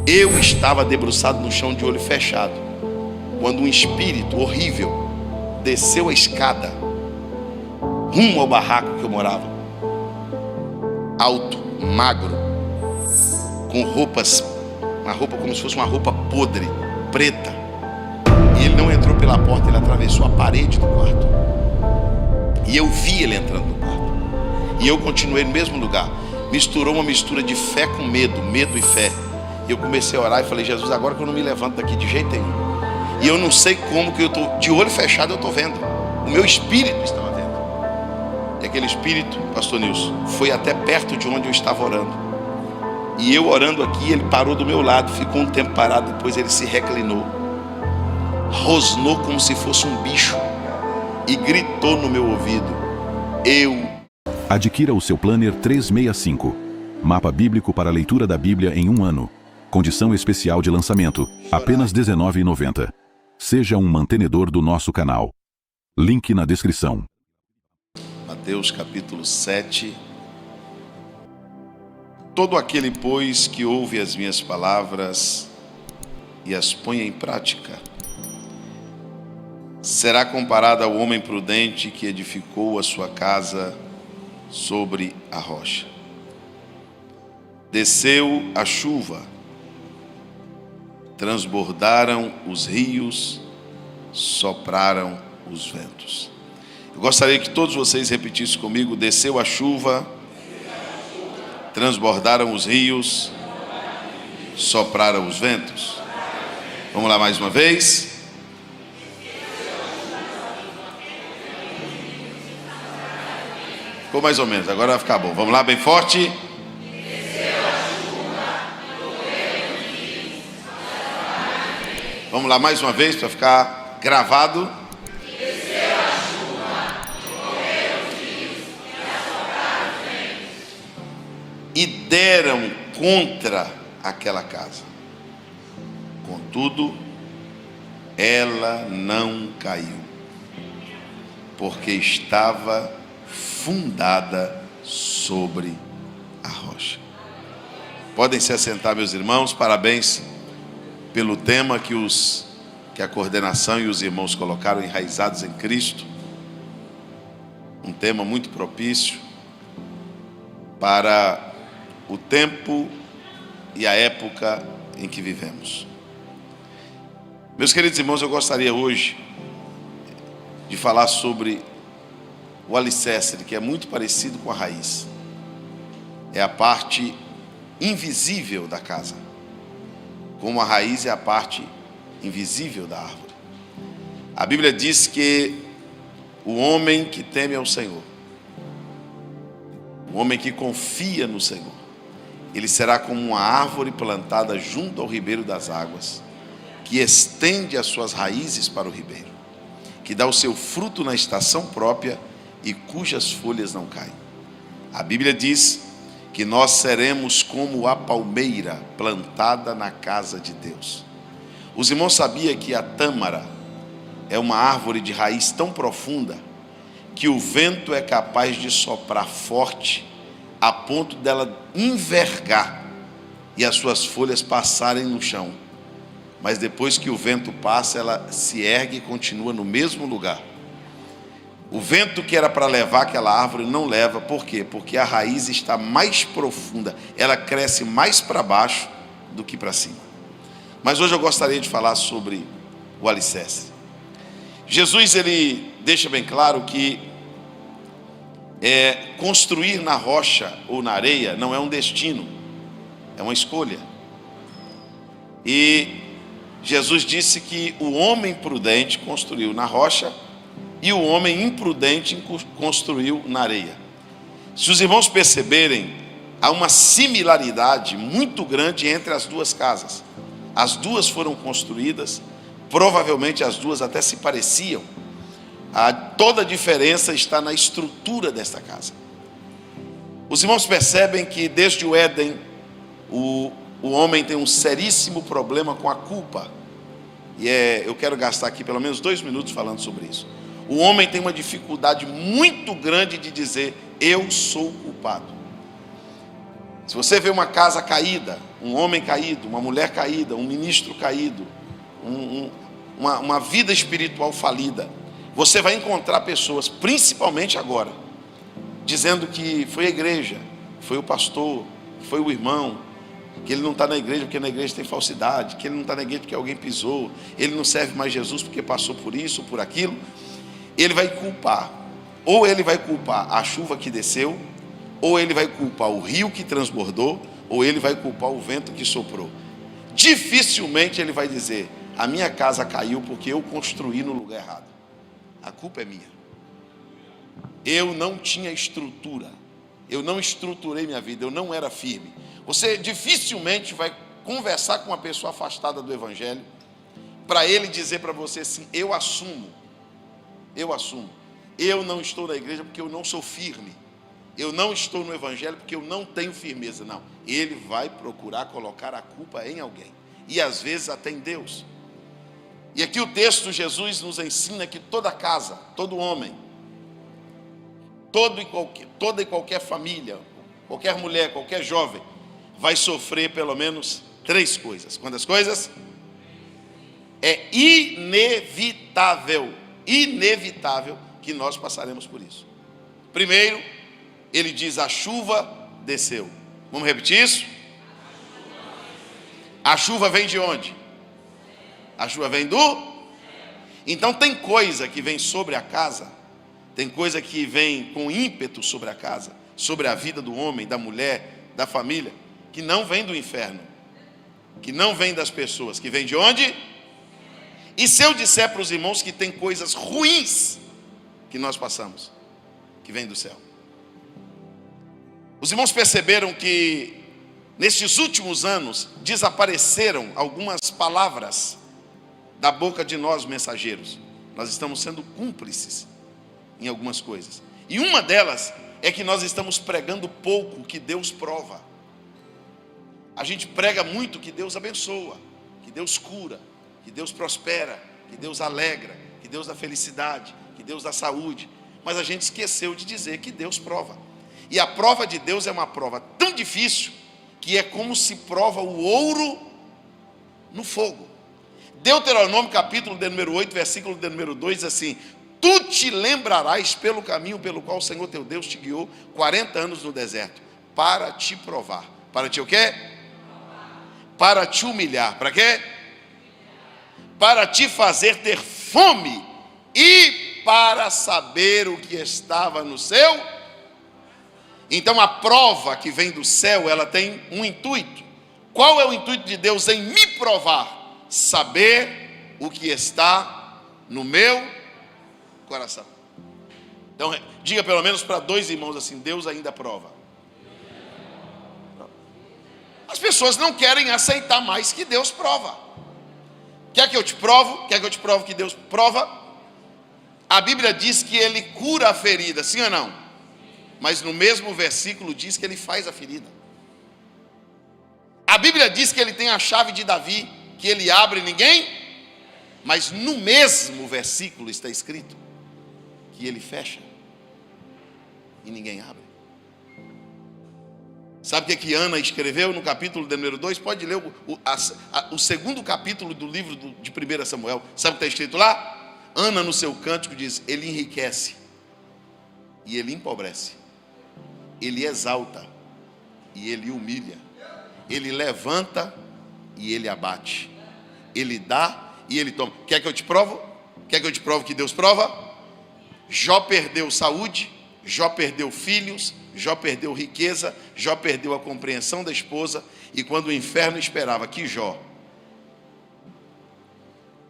Eu estava debruçado no chão de olho fechado, quando um espírito horrível desceu a escada rumo ao barraco que eu morava. Alto, magro, com roupas, uma roupa como se fosse uma roupa podre, preta. E ele não entrou pela porta, ele atravessou a parede do quarto. E eu vi ele entrando no quarto. E eu continuei no mesmo lugar. Misturou uma mistura de fé com medo, medo e fé. E eu comecei a orar e falei: Jesus, agora que eu não me levanto daqui de jeito nenhum. E eu não sei como que eu estou, de olho fechado eu estou vendo. O meu espírito estava vendo. E aquele espírito, pastor Nilson, foi até perto de onde eu estava orando. E eu orando aqui, ele parou do meu lado, ficou um tempo parado, depois ele se reclinou. Rosnou como se fosse um bicho. E gritou no meu ouvido: Adquira o seu Planner 365. Mapa bíblico para a leitura da Bíblia em um ano. Condição especial de lançamento, apenas R$ 19,90. Seja um mantenedor do nosso canal. Link na descrição. Mateus capítulo 7. Todo aquele, pois, que ouve as minhas palavras e as põe em prática, será comparado ao homem prudente que edificou a sua casa sobre a rocha. Desceu a chuva, transbordaram os rios, sopraram os ventos. Eu gostaria que todos vocês repetissem comigo: desceu a chuva, transbordaram os rios, sopraram os ventos. Vamos lá mais uma vez. Ficou mais ou menos, agora vai ficar bom. Vamos lá, bem forte. Vamos lá mais uma vez para ficar gravado. E deram contra aquela casa. Contudo, ela não caiu, porque estava fundada sobre a rocha. Podem se assentar, meus irmãos. Parabéns pelo tema que a coordenação e os irmãos colocaram, enraizados em Cristo. Um tema muito propício para o tempo e a época em que vivemos. Meus queridos irmãos, eu gostaria hoje de falar sobre o alicerce, que é muito parecido com a raiz. É a parte invisível da casa, como a raiz é a parte invisível da árvore. A Bíblia diz que o homem que teme ao Senhor, o homem que confia no Senhor, ele será como uma árvore plantada junto ao ribeiro das águas, que estende as suas raízes para o ribeiro, que dá o seu fruto na estação própria e cujas folhas não caem. A Bíblia diz que nós seremos como a palmeira plantada na casa de Deus. Os irmãos sabiam que a tâmara é uma árvore de raiz tão profunda que o vento é capaz de soprar forte a ponto dela envergar e as suas folhas passarem no chão. Mas depois que o vento passa, ela se ergue e continua no mesmo lugar. O vento que era para levar aquela árvore não leva. Por quê? Porque a raiz está mais profunda. Ela cresce mais para baixo do que para cima. Mas hoje eu gostaria de falar sobre o alicerce. Jesus, ele deixa bem claro que construir na rocha ou na areia não é um destino, é uma escolha. E Jesus disse que o homem prudente construiu na rocha e o homem imprudente construiu na areia. Se os irmãos perceberem, há uma similaridade muito grande entre as duas casas. As duas foram construídas, provavelmente as duas até se pareciam. Toda a diferença está na estrutura desta casa. Os irmãos percebem que desde o Éden, o homem tem um seríssimo problema com a culpa. E eu quero gastar aqui pelo menos 2 minutos falando sobre isso. O homem tem uma dificuldade muito grande de dizer: eu sou culpado. Se você vê uma casa caída, um homem caído, uma mulher caída, um ministro caído, uma vida espiritual falida, você vai encontrar pessoas, principalmente agora, dizendo que foi a igreja, foi o pastor, foi o irmão, que ele não está na igreja porque na igreja tem falsidade, que ele não está na igreja porque alguém pisou, ele não serve mais Jesus porque passou por isso, por aquilo. Ele vai culpar, ou ele vai culpar a chuva que desceu, ou ele vai culpar o rio que transbordou, ou ele vai culpar o vento que soprou. Dificilmente ele vai dizer: a minha casa caiu porque eu construí no lugar errado. A culpa é minha. Eu não tinha estrutura, eu não estruturei minha vida, eu não era firme. Você dificilmente vai conversar com uma pessoa afastada do evangelho para ele dizer para você assim: eu assumo, eu não estou na igreja porque eu não sou firme, eu não estou no evangelho porque eu não tenho firmeza. Não, ele vai procurar colocar a culpa em alguém, e às vezes até em Deus. E aqui o texto, Jesus nos ensina que toda casa, todo homem, toda e qualquer família, qualquer mulher, qualquer jovem, vai sofrer pelo menos 3 coisas. Quantas coisas? É inevitável que nós passaremos por isso. Primeiro, ele diz: a chuva desceu. Vamos repetir isso? A chuva vem de onde? A chuva vem do... Então tem coisa que vem sobre a casa, tem coisa que vem com ímpeto sobre a casa, sobre a vida do homem, da mulher, da família, que não vem do inferno, que não vem das pessoas, que vem de onde? E se eu disser para os irmãos que tem coisas ruins que nós passamos, que vem do céu? Os irmãos perceberam que nestes últimos anos desapareceram algumas palavras da boca de nós mensageiros. Nós estamos sendo cúmplices em algumas coisas, e uma delas é que nós estamos pregando pouco que Deus prova. A gente prega muito que Deus abençoa, que Deus cura, que Deus prospera, que Deus alegra, que Deus dá felicidade, que Deus dá saúde, mas a gente esqueceu de dizer que Deus prova. E a prova de Deus é uma prova tão difícil que é como se prova o ouro no fogo. Deuteronômio capítulo de número 8, versículo de número 2 diz assim: tu te lembrarás pelo caminho pelo qual o Senhor teu Deus te guiou 40 anos no deserto, para te provar. Para te o quê? Para te humilhar. Para quê? Para te fazer ter fome e para saber o que estava no seu. Então a prova que vem do céu, ela tem um intuito. Qual é o intuito de Deus em me provar? Saber o que está no meu coração. Então diga pelo menos para 2 irmãos assim: Deus ainda prova. As pessoas não querem aceitar mais que Deus prova. Quer que eu te provo? Quer que eu te provo que Deus prova? A Bíblia diz que Ele cura a ferida, sim ou não? Mas no mesmo versículo diz que Ele faz a ferida. A Bíblia diz que Ele tem a chave de Davi, que Ele abre e ninguém, mas no mesmo versículo está escrito que Ele fecha e ninguém abre. Sabe o que Ana escreveu no capítulo de número 2? Pode ler o segundo capítulo do livro de 1 Samuel. Sabe o que está escrito lá? Ana no seu cântico diz: Ele enriquece e Ele empobrece, Ele exalta e Ele humilha, Ele levanta e Ele abate, Ele dá e Ele toma. Quer que eu te provo? Quer que eu te provo que Deus prova? Jó perdeu saúde, Jó perdeu filhos, Jó perdeu riqueza, Jó perdeu a compreensão da esposa. E quando o inferno esperava que Jó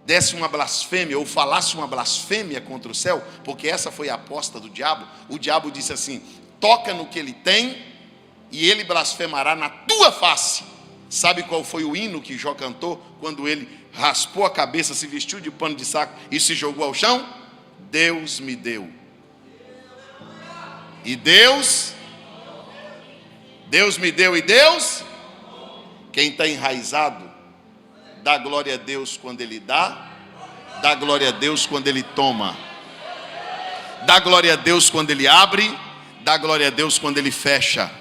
desse uma blasfêmia ou falasse uma blasfêmia contra o céu, porque essa foi a aposta do diabo, o diabo disse assim: toca no que ele tem e ele blasfemará na tua face. Sabe qual foi o hino que Jó cantou quando ele raspou a cabeça, se vestiu de pano de saco e se jogou ao chão? Deus me deu. E Deus me deu e Deus. Quem está enraizado, dá glória a Deus quando Ele dá glória a Deus quando Ele toma, dá glória a Deus quando Ele abre, dá glória a Deus quando Ele fecha.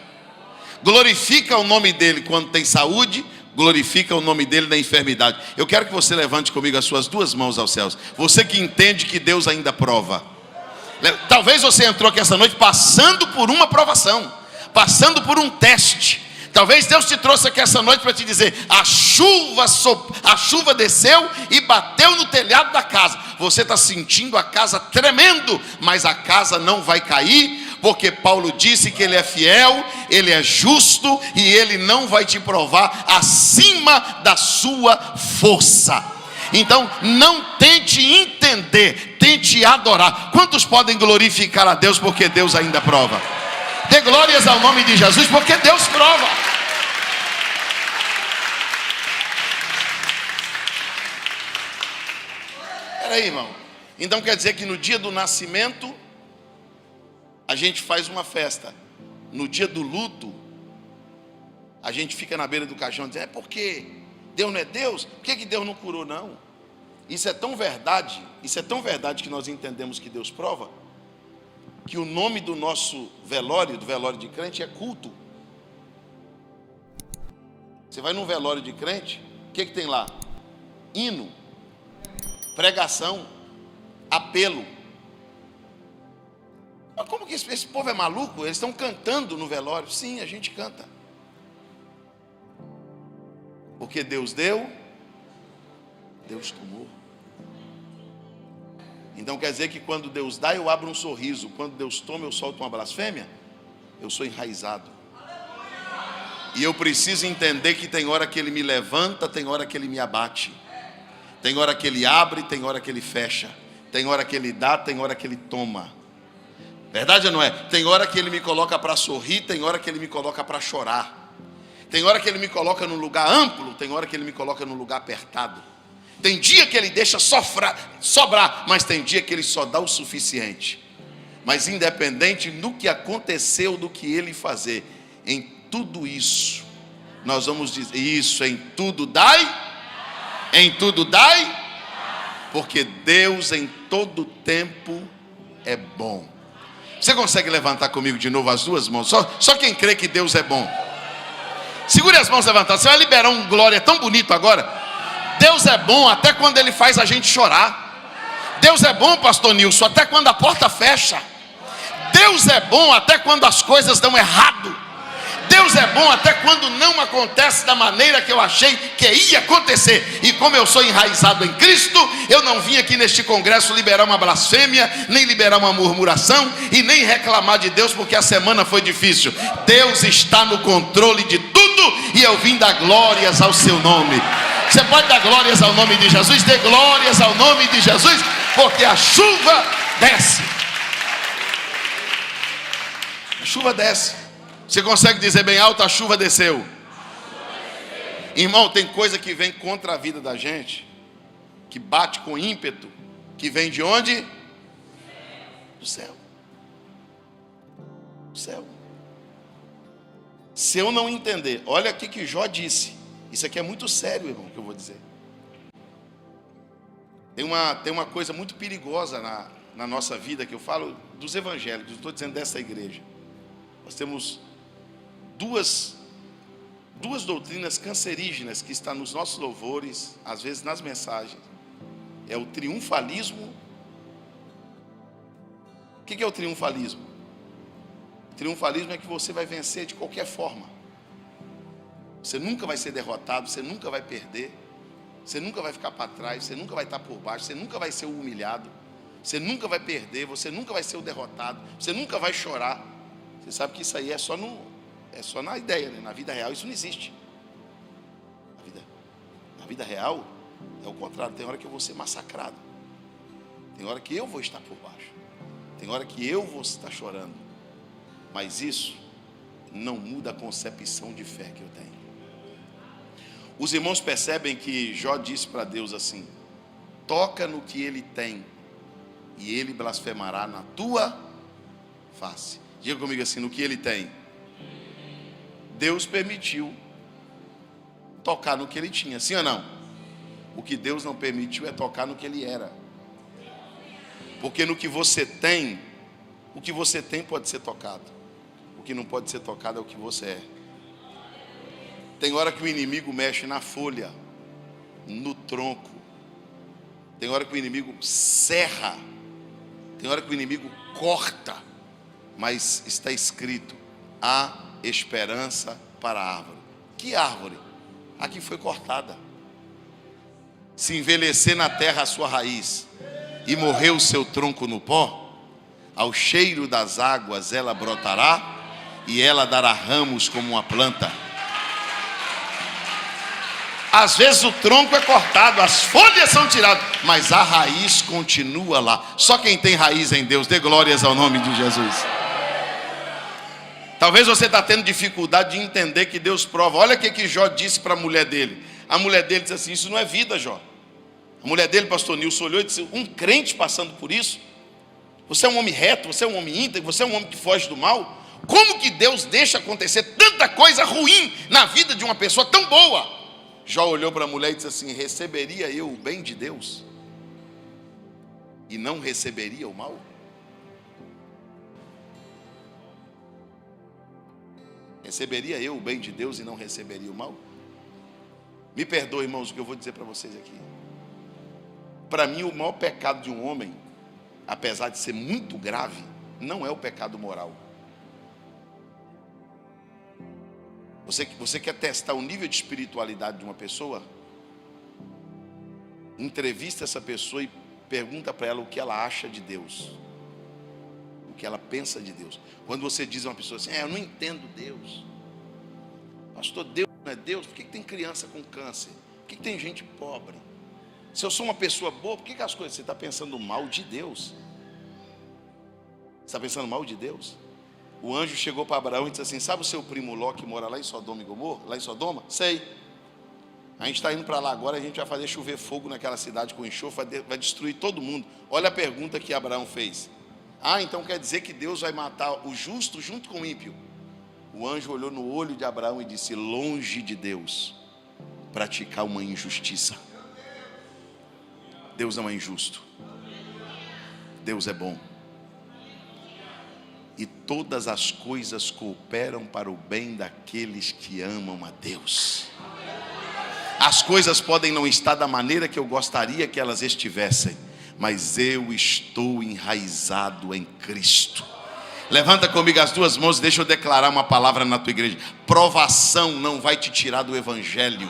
glorifica o nome dele quando tem saúde, glorifica o nome dele na enfermidade. Eu quero que você levante comigo as suas duas mãos aos céus. Você que entende que Deus ainda prova. Talvez você entrou aqui essa noite passando por uma provação, passando por um teste. Talvez Deus te trouxe aqui essa noite para te dizer: a chuva desceu e bateu no telhado da casa. Você está sentindo a casa tremendo, mas a casa não vai cair, porque Paulo disse que ele é fiel, ele é justo e ele não vai te provar acima da sua força. Então não tente entender, tente adorar. Quantos podem glorificar a Deus porque Deus ainda prova? Dê glórias ao nome de Jesus, porque Deus prova. Peraí, irmão. Então quer dizer que no dia do nascimento a gente faz uma festa. No dia do luto a gente fica na beira do caixão dizendo: é porque Deus não é Deus? Por que Deus não curou? Não. Isso é tão verdade que nós entendemos que Deus prova, que o nome do nosso velório, do velório de crente, é culto. Você vai num velório de crente, o que tem lá? Hino, pregação, apelo. Mas como que esse povo é maluco? Eles estão cantando no velório. Sim, a gente canta. Porque Deus deu, Deus tomou. Então quer dizer que quando Deus dá, eu abro um sorriso. Quando Deus toma, eu solto uma blasfêmia. Eu sou enraizado. E eu preciso entender que tem hora que Ele me levanta, tem hora que Ele me abate. Tem hora que Ele abre, tem hora que Ele fecha. Tem hora que Ele dá, tem hora que Ele toma. Verdade ou não é? Tem hora que Ele me coloca para sorrir, tem hora que Ele me coloca para chorar. Tem hora que Ele me coloca num lugar amplo, tem hora que Ele me coloca num lugar apertado. Tem dia que Ele deixa sobrar, mas tem dia que Ele só dá o suficiente. Mas independente do que aconteceu, do que Ele fazer, em tudo isso, nós vamos dizer isso: em tudo dai, em tudo dai, porque Deus em todo tempo é bom. Você consegue levantar comigo de novo as duas mãos? Só quem crê que Deus é bom. Segure as mãos levantadas. Você vai liberar um glória tão bonito agora. Deus é bom até quando Ele faz a gente chorar. Deus é bom, pastor Nilson, até quando a porta fecha. Deus é bom até quando as coisas dão errado. Deus é bom até quando não acontece da maneira que eu achei que ia acontecer. E como eu sou enraizado em Cristo, eu não vim aqui neste congresso liberar uma blasfêmia, nem liberar uma murmuração e nem reclamar de Deus porque a semana foi difícil. Deus está no controle de tudo e eu vim dar glórias ao seu nome. Você pode dar glórias ao nome de Jesus? Dê glórias ao nome de Jesus, porque a chuva desce. A chuva desce. Você consegue dizer bem alto: a chuva desceu? Irmão, tem coisa que vem contra a vida da gente, que bate com ímpeto, que vem de onde? Do céu. Do céu. Se eu não entender, olha aqui que Jó disse. Isso aqui é muito sério, irmão, que eu vou dizer. Tem uma coisa muito perigosa na nossa vida, que eu falo dos evangélicos, não estou dizendo dessa igreja. Nós temos duas doutrinas cancerígenas que estão nos nossos louvores, às vezes nas mensagens. É o triunfalismo. O que é o triunfalismo? O triunfalismo é que você vai vencer de qualquer forma. Você nunca vai ser derrotado, você nunca vai perder, você nunca vai ficar para trás, você nunca vai estar por baixo, você nunca vai ser o humilhado, você nunca vai perder, você nunca vai ser o derrotado, você nunca vai chorar. Você sabe que isso aí é só na ideia, né? Na vida real isso não existe. Na vida real é o contrário. Tem hora que eu vou ser massacrado, tem hora que eu vou estar por baixo, tem hora que eu vou estar chorando, mas isso não muda a concepção de fé que eu tenho. Os irmãos percebem que Jó disse para Deus assim: toca no que ele tem e ele blasfemará na tua face. Diga comigo assim: no que ele tem. Deus permitiu tocar no que ele tinha, sim ou não? O que Deus não permitiu é tocar no que ele era. Porque no que você tem, o que você tem pode ser tocado. O que não pode ser tocado é o que você é. Tem hora que o inimigo mexe na folha, no tronco. Tem hora que o inimigo serra. Tem hora que o inimigo corta. Mas está escrito: há esperança para a árvore. Que árvore? A que foi cortada. Se envelhecer na terra a sua raiz e morrer o seu tronco no pó, ao cheiro das águas ela brotará e ela dará ramos como uma planta. Às vezes o tronco é cortado, as folhas são tiradas, mas a raiz continua lá. Só quem tem raiz em Deus, dê glórias ao nome de Jesus. Talvez você está tendo dificuldade de entender que Deus prova. Olha o que Jó disse para a mulher dele. A mulher dele disse assim: isso não é vida, Jó. A mulher dele, pastor Nilson, olhou e disse: um crente passando por isso? Você é um homem reto, você é um homem íntegro, você é um homem que foge do mal? Como que Deus deixa acontecer tanta coisa ruim na vida de uma pessoa tão boa? Jó olhou para a mulher e disse assim: receberia eu o bem de Deus e não receberia o mal? Receberia eu o bem de Deus e não receberia o mal? Me perdoe, irmãos, o que eu vou dizer para vocês aqui. Para mim, o maior pecado de um homem, apesar de ser muito grave, não é o pecado moral. Você quer testar o nível de espiritualidade de uma pessoa? Entrevista essa pessoa e pergunta para ela o que ela acha de Deus, o que ela pensa de Deus. Quando você diz a uma pessoa assim: eu não entendo Deus, pastor, Deus não é Deus, por que tem criança com câncer? Por que tem gente pobre? Se eu sou uma pessoa boa, por que as coisas? Você está pensando mal de Deus. Você está pensando mal de Deus? O anjo chegou para Abraão e disse assim: sabe o seu primo Ló que mora lá em Sodoma e Gomorra? Lá em Sodoma? Sei. A gente está indo para lá agora, a gente vai fazer chover fogo naquela cidade com enxofre, vai destruir todo mundo. Olha a pergunta que Abraão fez. Então quer dizer que Deus vai matar o justo junto com o ímpio? O anjo olhou no olho de Abraão e disse: longe de Deus praticar uma injustiça. Deus não é injusto. Deus é bom. E todas as coisas cooperam para o bem daqueles que amam a Deus. As coisas podem não estar da maneira que eu gostaria que elas estivessem, mas eu estou enraizado em Cristo. Levanta comigo as duas mãos e deixa eu declarar uma palavra na tua igreja. Provação não vai te tirar do Evangelho.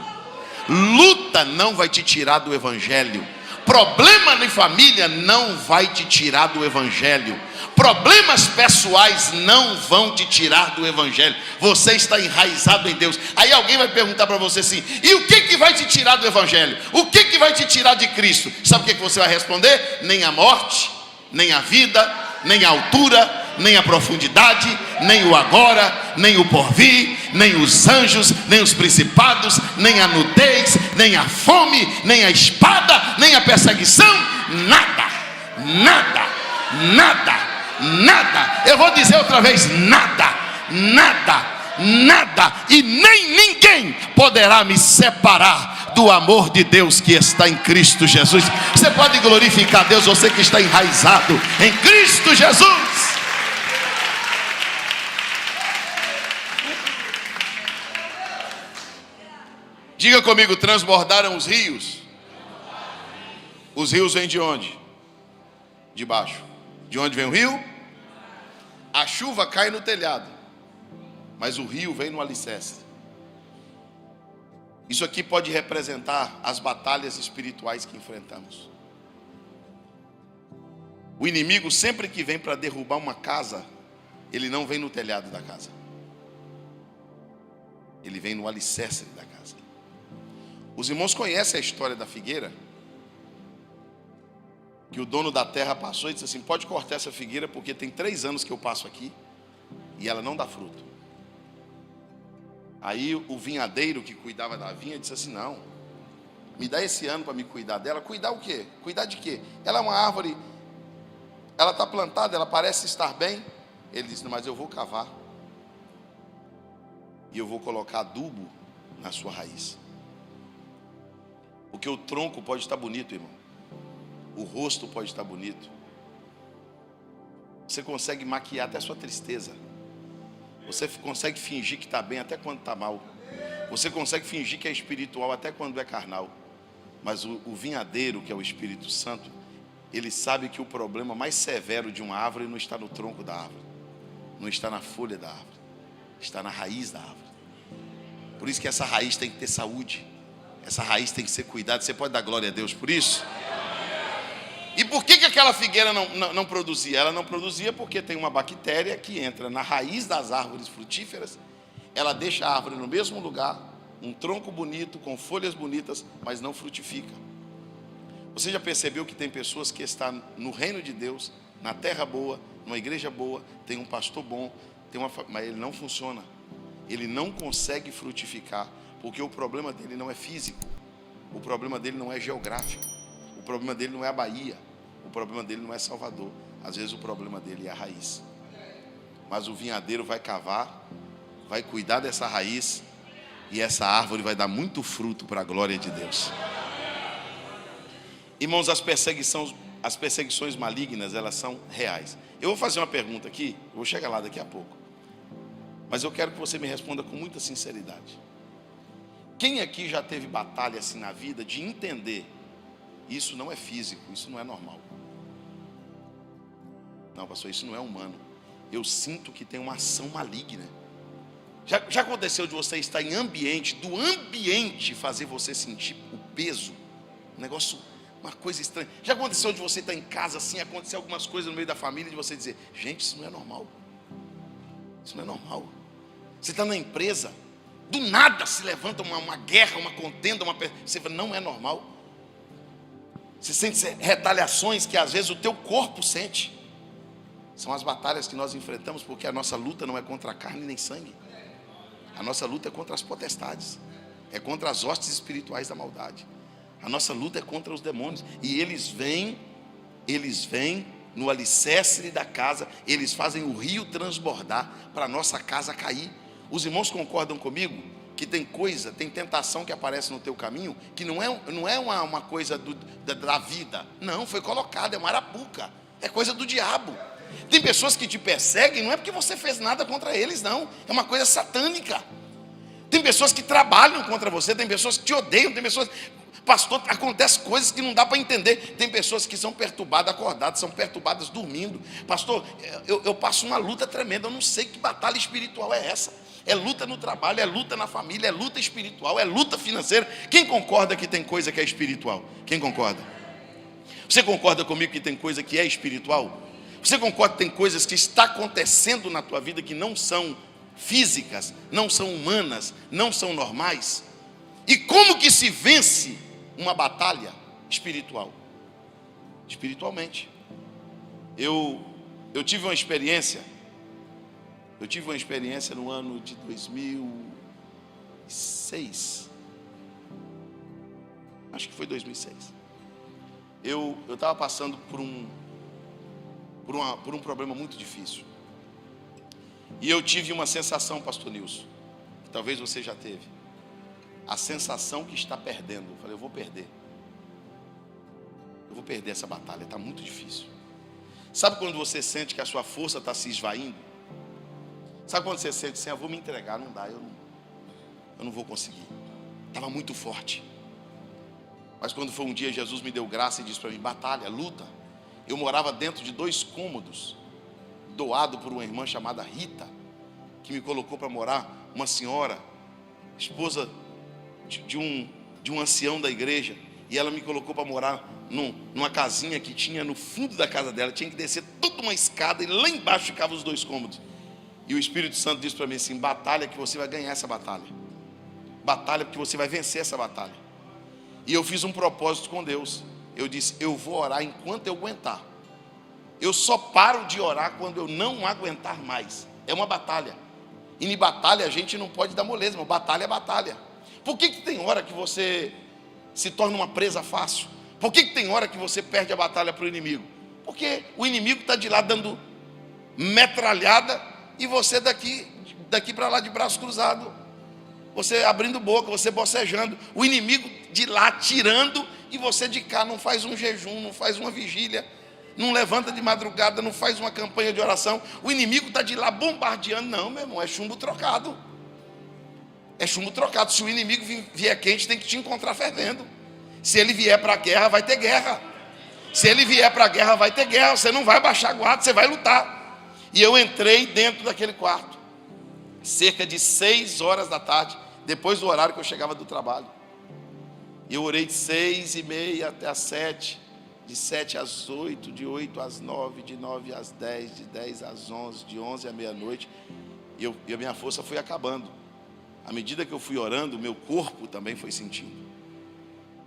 Luta não vai te tirar do Evangelho. Problema na família não vai te tirar do Evangelho. Problemas pessoais não vão te tirar do Evangelho. Você está enraizado em Deus. Aí alguém vai perguntar para você assim: e o que vai te tirar do Evangelho? O que vai te tirar de Cristo? Sabe o que você vai responder? Nem a morte, nem a vida, nem a altura, nem a profundidade, nem o agora, nem o porvir, nem os anjos, nem os principados, nem a nudez, nem a fome, nem a espada, nem a perseguição. Nada, nada, nada, nada. Eu vou dizer outra vez: nada, nada, nada e nem ninguém poderá me separar do amor de Deus que está em Cristo Jesus. Você pode glorificar a Deus, você que está enraizado em Cristo Jesus. Diga comigo: transbordaram os rios. Os rios vêm de onde? De baixo. De onde vem o rio? A chuva cai no telhado, mas o rio vem no alicerce. Isso aqui pode representar as batalhas espirituais que enfrentamos. O inimigo, sempre que vem para derrubar uma casa, ele não vem no telhado da casa, ele vem no alicerce da casa. Os irmãos conhecem a história da figueira? Que o dono da terra passou e disse assim: pode cortar essa figueira, porque tem 3 anos que eu passo aqui e ela não dá fruto. Aí o vinhadeiro que cuidava da vinha disse assim: não, me dá esse ano para me cuidar dela. Cuidar o quê? Cuidar de quê? Ela é uma árvore, ela está plantada, ela parece estar bem. Ele disse: não, mas eu vou cavar e eu vou colocar adubo na sua raiz. Porque o tronco pode estar bonito, irmão, o rosto pode estar bonito, você consegue maquiar até a sua tristeza, você consegue fingir que está bem até quando está mal, Você consegue fingir que é espiritual até quando é carnal. Mas o vinhadeiro, que é o Espírito Santo, ele sabe que o problema mais severo de uma árvore não está no tronco da árvore, não está na folha da árvore, está na raiz da árvore. Por isso que essa raiz tem que ter saúde, essa raiz tem que ser cuidada. Você pode dar glória a Deus por isso? E por que aquela figueira não produzia? Ela não produzia porque tem uma bactéria que entra na raiz das árvores frutíferas. Ela deixa a árvore no mesmo lugar, um tronco bonito, com folhas bonitas, mas não frutifica. Você já percebeu que tem pessoas que estão no reino de Deus, na terra boa, numa igreja boa, tem um pastor bom, mas ele não funciona. Ele não consegue frutificar, porque o problema dele não é físico, o problema dele não é geográfico, o problema dele não é a Bahia, o problema dele não é Salvador. Às vezes o problema dele é a raiz. Mas o vinhadeiro vai cavar, vai cuidar dessa raiz, e essa árvore vai dar muito fruto para a glória de Deus. Irmãos, as perseguições malignas, elas são reais. Eu vou fazer uma pergunta aqui, eu vou chegar lá daqui a pouco, mas eu quero que você me responda com muita sinceridade. Quem aqui já teve batalha assim na vida de entender: isso não é físico, isso não é normal? Não, pastor, isso não é humano. Eu sinto que tem uma ação maligna. Já aconteceu de você estar em ambiente, do ambiente fazer você sentir o peso, um negócio, uma coisa estranha. Já aconteceu de você estar em casa assim, acontecer algumas coisas no meio da família, de você dizer: gente, isso não é normal. Isso não é normal. Você está na empresa, do nada se levanta uma guerra, uma contenda, você fala: não é normal. Você sente retaliações que às vezes o teu corpo sente. São as batalhas que nós enfrentamos, porque a nossa luta não é contra a carne nem sangue. A nossa luta é contra as potestades, é contra as hostes espirituais da maldade. A nossa luta é contra os demônios. E eles vêm no alicerce da casa, eles fazem o rio transbordar para a nossa casa cair. Os irmãos concordam comigo que tem tentação que aparece no teu caminho, que não é uma coisa da vida. Não, foi colocada, é uma arapuca, é coisa do diabo. Tem pessoas que te perseguem, não é porque você fez nada contra eles, não. É uma coisa satânica. Tem pessoas que trabalham contra você, tem pessoas que te odeiam, tem pessoas... Pastor, acontece coisas que não dá para entender. Tem pessoas que são perturbadas acordadas, são perturbadas dormindo. Pastor, eu passo uma luta tremenda, eu não sei que batalha espiritual é essa. É luta no trabalho, é luta na família, é luta espiritual, é luta financeira. Quem concorda que tem coisa que é espiritual? Quem concorda? Você concorda comigo que tem coisa que é espiritual? Você concorda que tem coisas que está acontecendo na tua vida que não são físicas, não são humanas, não são normais? E como que se vence uma batalha espiritual? Espiritualmente. Eu tive uma experiência no ano de 2006. Acho que foi 2006. Eu estava passando por um problema muito difícil. E eu tive uma sensação, pastor Nilson, que talvez você já teve. A sensação que está perdendo. Eu falei: eu vou perder essa batalha, está muito difícil. Sabe quando você sente que a sua força está se esvaindo? Sabe quando você sente assim: eu vou me entregar, não dá, eu não vou conseguir. Estava muito forte. Mas quando foi um dia, Jesus me deu graça e disse para mim: batalha, luta. Eu morava dentro de 2 cômodos, doado por uma irmã chamada Rita, que me colocou para morar, uma senhora, esposa de um ancião da igreja, e ela me colocou para morar numa casinha que tinha no fundo da casa dela. Tinha que descer toda uma escada, e lá embaixo ficavam os 2 cômodos. E o Espírito Santo disse para mim assim: batalha, que você vai ganhar essa batalha. Batalha, porque você vai vencer essa batalha. E eu fiz um propósito com Deus. Eu disse: eu vou orar enquanto eu aguentar. Eu só paro de orar quando eu não aguentar mais. É uma batalha. E em batalha a gente não pode dar moleza, mas batalha é batalha. Por que tem hora que você se torna uma presa fácil? Por que tem hora que você perde a batalha para o inimigo? Porque o inimigo está de lá dando metralhada, e você daqui para lá de braço cruzado, você abrindo boca, você bocejando, o inimigo de lá tirando, e você de cá não faz um jejum, não faz uma vigília, não levanta de madrugada, não faz uma campanha de oração. O inimigo está de lá bombardeando. Não, meu irmão, é chumbo trocado. é chumbo trocado. Se o inimigo vier quente, tem que te encontrar fervendo. Se ele vier para a guerra, vai ter guerra. Se ele vier para a guerra, vai ter guerra. Você não vai baixar a guarda, você vai lutar. E eu entrei dentro daquele quarto, cerca de 6 horas da tarde, depois do horário que eu chegava do trabalho. Eu orei de 6h30 até às 7, de 7 às 8, de 8 às 9, de 9 às 10, de 10 às 11, de 11 à meia-noite. E a minha força foi acabando. À medida que eu fui orando, meu corpo também foi sentindo.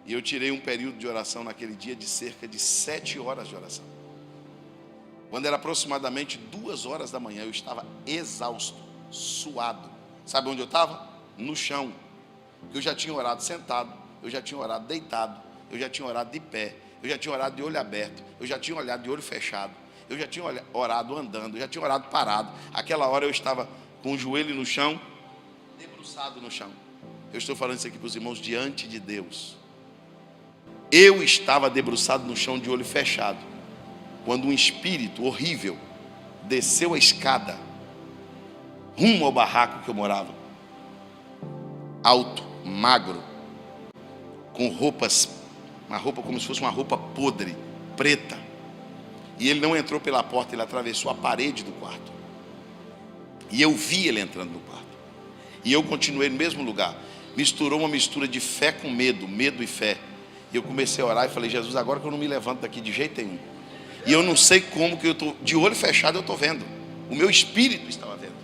E eu tirei um período de oração naquele dia de cerca de 7 horas de oração. Quando era aproximadamente 2 horas da manhã, eu estava exausto, suado. Sabe onde eu estava? No chão. Eu já tinha orado sentado, eu já tinha orado deitado, eu já tinha orado de pé, eu já tinha orado de olho aberto, eu já tinha olhado de olho fechado, eu já tinha orado andando, eu já tinha orado parado. Aquela hora eu estava com o joelho no chão, debruçado no chão. Eu estou falando isso aqui para os irmãos diante de Deus. Eu estava debruçado no chão de olho fechado, quando um espírito horrível desceu a escada rumo ao barraco que eu morava. Alto, magro, com roupas, uma roupa como se fosse uma roupa podre, preta. E ele não entrou pela porta, ele atravessou a parede do quarto. E eu vi ele entrando no quarto. E eu continuei no mesmo lugar. Misturou uma mistura de fé com medo, medo e fé. E eu comecei a orar e falei: Jesus, agora que eu não me levanto daqui de jeito nenhum. E eu não sei como que eu estou, de olho fechado eu estou vendo. O meu espírito estava vendo.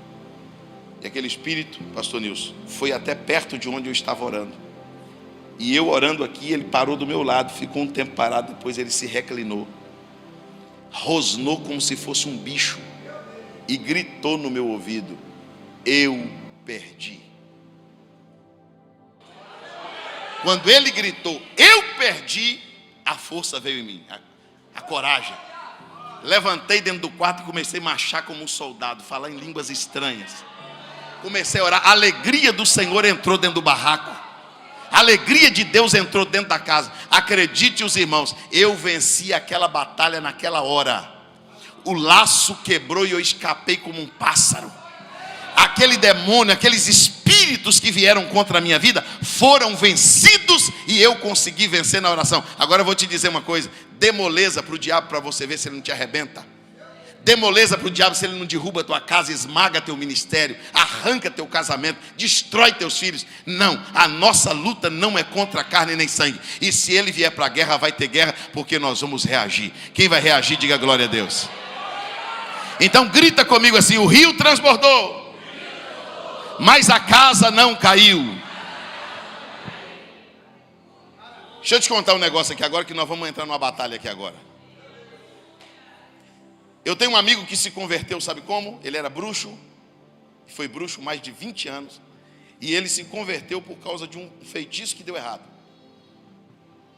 E aquele espírito, pastor Nilson, foi até perto de onde eu estava orando. E eu orando aqui, ele parou do meu lado, ficou um tempo parado, depois ele se reclinou. Rosnou como se fosse um bicho. E gritou no meu ouvido: eu perdi. Quando ele gritou, eu perdi, a força veio em mim, a coragem. Levantei dentro do quarto e comecei a marchar como um soldado, falar em línguas estranhas. Comecei a orar, a alegria do Senhor entrou dentro do barraco. A alegria de Deus entrou dentro da casa. Acredite, os irmãos, eu venci aquela batalha naquela hora. O laço quebrou e eu escapei como um pássaro. Aquele demônio, aqueles espíritos que vieram contra a minha vida foram vencidos e eu consegui vencer na oração. Agora eu vou te dizer uma coisa: dê moleza para o diabo para você ver se ele não te arrebenta. Dê moleza para o diabo se ele não derruba a tua casa, esmaga teu ministério, arranca teu casamento, destrói teus filhos. Não, a nossa luta não é contra carne nem sangue. E se ele vier para a guerra, vai ter guerra, porque nós vamos reagir. Quem vai reagir, diga glória a Deus. Então grita comigo assim: o rio transbordou, mas a casa não caiu. Deixa eu te contar um negócio aqui agora, que nós vamos entrar numa batalha aqui agora. Eu tenho um amigo que se converteu, sabe como? Ele era bruxo, foi bruxo mais de 20 anos, e ele se converteu por causa de um feitiço que deu errado.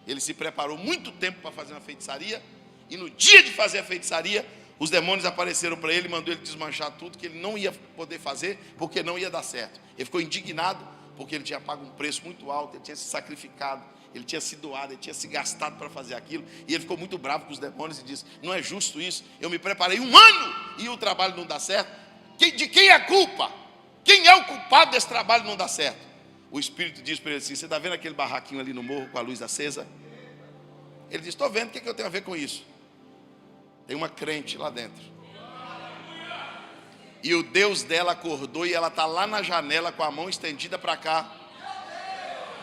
Ele se preparou muito tempo para fazer uma feitiçaria, e no dia de fazer a feitiçaria, os demônios apareceram para ele, mandou ele desmanchar tudo, que ele não ia poder fazer, porque não ia dar certo. Ele ficou indignado, porque ele tinha pago um preço muito alto, ele tinha se sacrificado, ele tinha se doado, ele tinha se gastado para fazer aquilo. E ele ficou muito bravo com os demônios e disse: não é justo isso, eu me preparei 1 ano e o trabalho não dá certo. De quem é a culpa? Quem é o culpado desse trabalho não dar certo? O Espírito diz para ele assim: você está vendo aquele barraquinho ali no morro com a luz acesa? Ele diz: estou vendo, o que eu tenho a ver com isso? Tem uma crente lá dentro. E o Deus dela acordou e ela está lá na janela com a mão estendida para cá,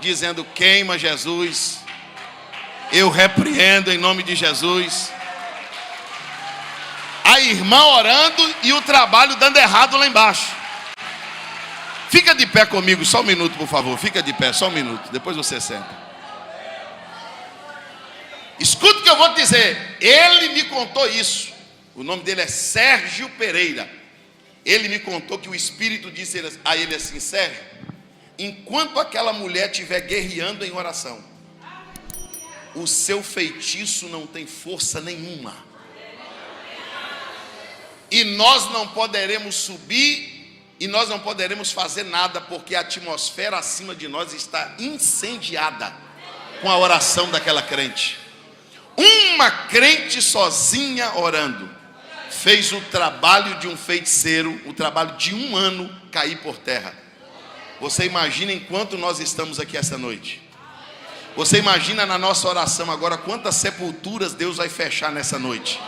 dizendo: queima Jesus, eu repreendo em nome de Jesus. A irmã orando e o trabalho dando errado lá embaixo. Fica de pé comigo só um minuto, por favor. Fica de pé só um minuto, depois você senta. Escuta o que eu vou te dizer. Ele me contou isso. O nome dele é Sérgio Pereira. Ele me contou que o Espírito disse a ele assim: Sérgio, enquanto aquela mulher estiver guerreando em oração, o seu feitiço não tem força nenhuma. E nós não poderemos subir, e nós não poderemos fazer nada, porque a atmosfera acima de nós está incendiada com a oração daquela crente. Uma crente sozinha orando fez o trabalho de um feiticeiro, o trabalho de 1 ano, cair por terra. Você imagina enquanto nós estamos aqui essa noite. Você imagina na nossa oração agora quantas sepulturas Deus vai fechar nessa noite.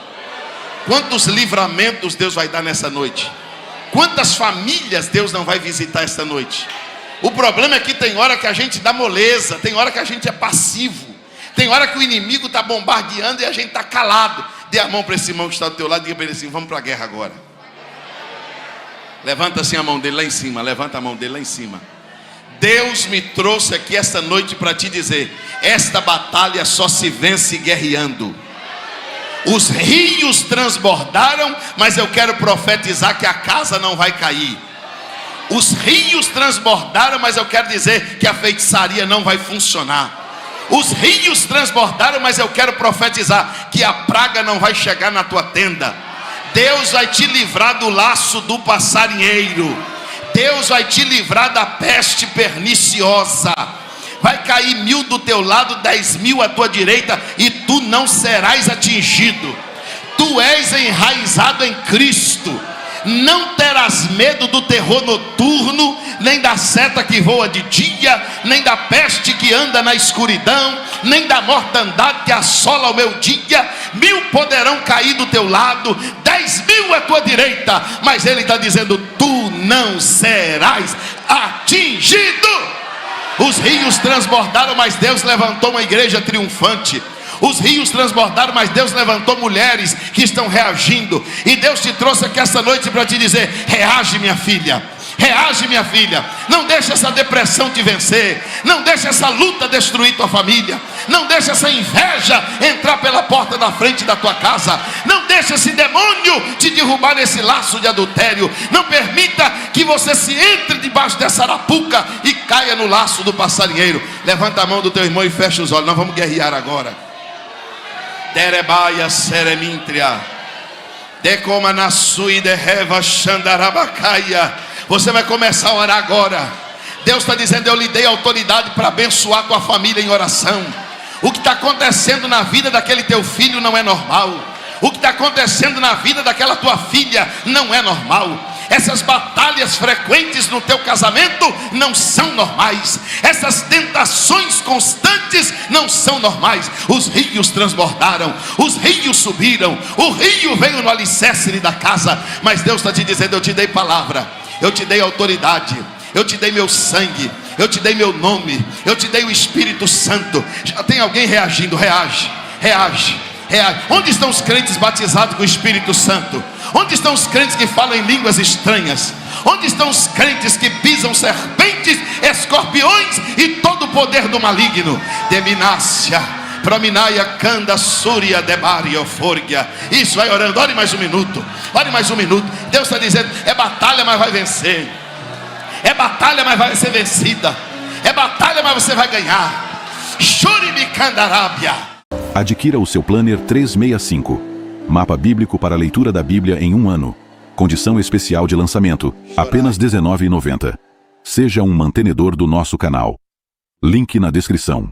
Quantos livramentos Deus vai dar nessa noite. Quantas famílias Deus não vai visitar essa noite. O problema é que tem hora que a gente dá moleza, tem hora que a gente é passivo, tem hora que o inimigo está bombardeando e a gente está calado. Dê a mão para esse irmão que está do teu lado e diga para ele assim: vamos para a guerra agora. Levanta assim a mão dele lá em cima, levanta a mão dele lá em cima. Deus me trouxe aqui esta noite para te dizer: esta batalha só se vence guerreando. Os rios transbordaram, mas eu quero profetizar que a casa não vai cair. Os rios transbordaram, mas eu quero dizer que a feitiçaria não vai funcionar. Os rios transbordaram, mas eu quero profetizar que a praga não vai chegar na tua tenda. Deus vai te livrar do laço do passarinheiro. Deus vai te livrar da peste perniciosa. Vai cair 1000 do teu lado, 10.000 à tua direita, e tu não serás atingido. Tu és enraizado em Cristo. Não terás medo do terror noturno, nem da seta que voa de dia, nem da peste que anda na escuridão, nem da mortandade que assola o meu dia. 1000 poderão cair do teu lado, 10.000 à tua direita, mas ele está dizendo: tu não serás atingido. Os rios transbordaram, mas Deus levantou uma igreja triunfante. Os rios transbordaram, mas Deus levantou mulheres que estão reagindo. E Deus te trouxe aqui esta noite para te dizer: reage, minha filha. Reage, minha filha. Não deixe essa depressão te vencer. Não deixe essa luta destruir tua família. Não deixe essa inveja entrar pela porta da frente da tua casa. Não deixe esse demônio te derrubar nesse laço de adultério. Não permita que você se entre debaixo dessa arapuca e caia no laço do passarinheiro. Levanta a mão do teu irmão e fecha os olhos. Nós vamos guerrear agora. Derebaia seremintria, decoma na sui de reva xandarabacaia. Você vai começar a orar agora. Deus está dizendo: eu lhe dei autoridade para abençoar tua família em oração. O que está acontecendo na vida daquele teu filho não é normal. O que está acontecendo na vida daquela tua filha não é normal. Essas batalhas frequentes no teu casamento não são normais. Essas tentações constantes não são normais. Os rios transbordaram, os rios subiram, o rio veio no alicerce da casa. Mas Deus está te dizendo: eu te dei palavra, eu te dei autoridade, eu te dei meu sangue, eu te dei meu nome, eu te dei o Espírito Santo. Já tem alguém reagindo? Reage, reage, reage. Onde estão os crentes batizados com o Espírito Santo? Onde estão os crentes que falam em línguas estranhas? Onde estão os crentes que pisam serpentes, escorpiões e todo o poder do maligno? Deminácia, prominaia, canda, súria, debaria, forgia. Isso, vai orando. Ore mais um minuto. Ore mais um minuto. Deus está dizendo: é batalha, mas vai vencer. É batalha, mas vai ser vencida. É batalha, mas você vai ganhar. Churibicandarábia. Adquira o seu Planner 365. Mapa bíblico para a leitura da Bíblia em um ano. Condição especial de lançamento, apenas R$ 19,90. Seja um mantenedor do nosso canal. Link na descrição.